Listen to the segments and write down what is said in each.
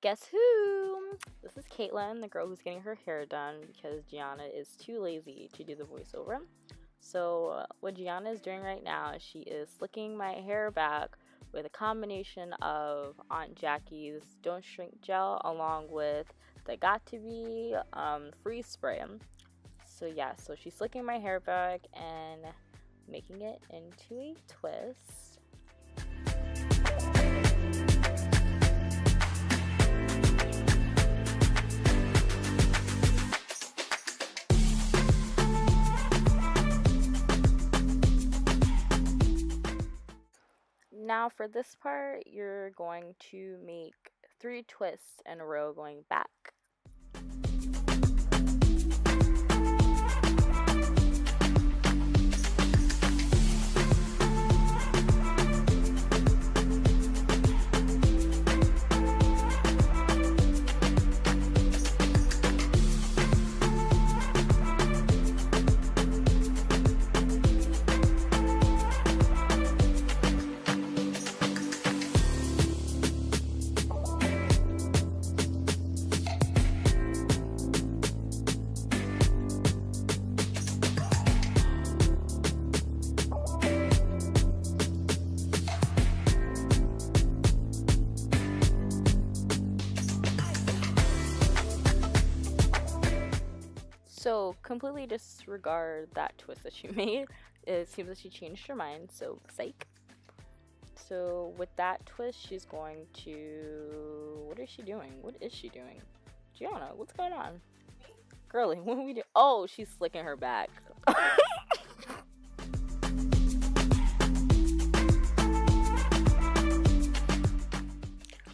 guess who? This is Caitlin, the girl who's getting her hair done because Gianna is too lazy to do the voiceover. So what Gianna is doing right now is she is slicking my hair back with a combination of Aunt Jackie's Don't Shrink gel along with the Got2b freeze spray. So yeah, so she's slicking my hair back and making it into a twist. Now for this part, you're going to make 3 twists in a row going back. So completely disregard that twist that she made. It seems that she changed her mind, so psych. So with that twist, she's going to... What is she doing? What is she doing? Gianna, what's going on? Girly, what are we doing? Oh, she's slicking her back.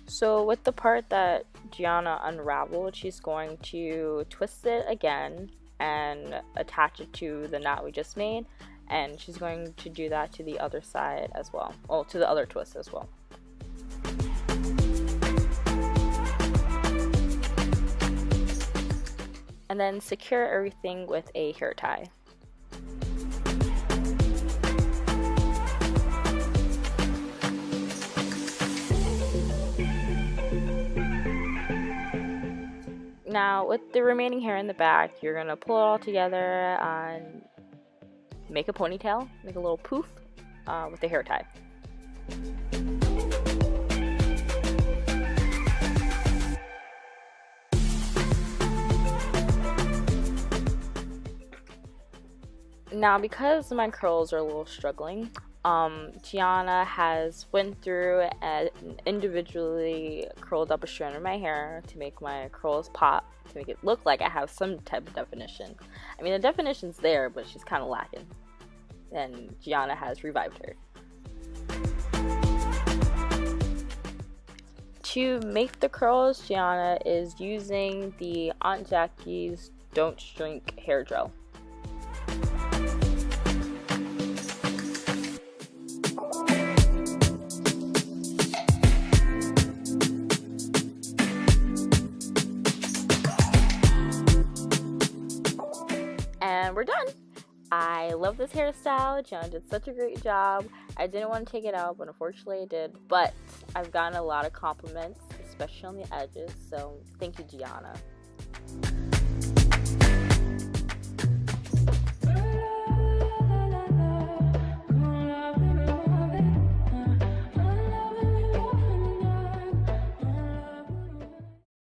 So with the part that Gianna unraveled, she's going to twist it again and attach it to the knot we just made, and she's going to do that to the other side as well, well, to the other twist as well. And then secure everything with a hair tie. Now, with the remaining hair in the back, you're going to pull it all together and make a ponytail, make a little poof with the hair tie. Now, because my curls are a little struggling, Gianna has went through and individually curled up a strand of my hair to make my curls pop, to make it look like I have some type of definition. I mean, the definition's there, but she's kind of lacking, and Gianna has revived her. To make the curls, Gianna is using the Aunt Jackie's Don't Shrink hair gel. And we're done. I love this hairstyle. Gianna did such a great job. I didn't want to take it out, but unfortunately I did. But I've gotten a lot of compliments, especially on the edges, so thank you, Gianna.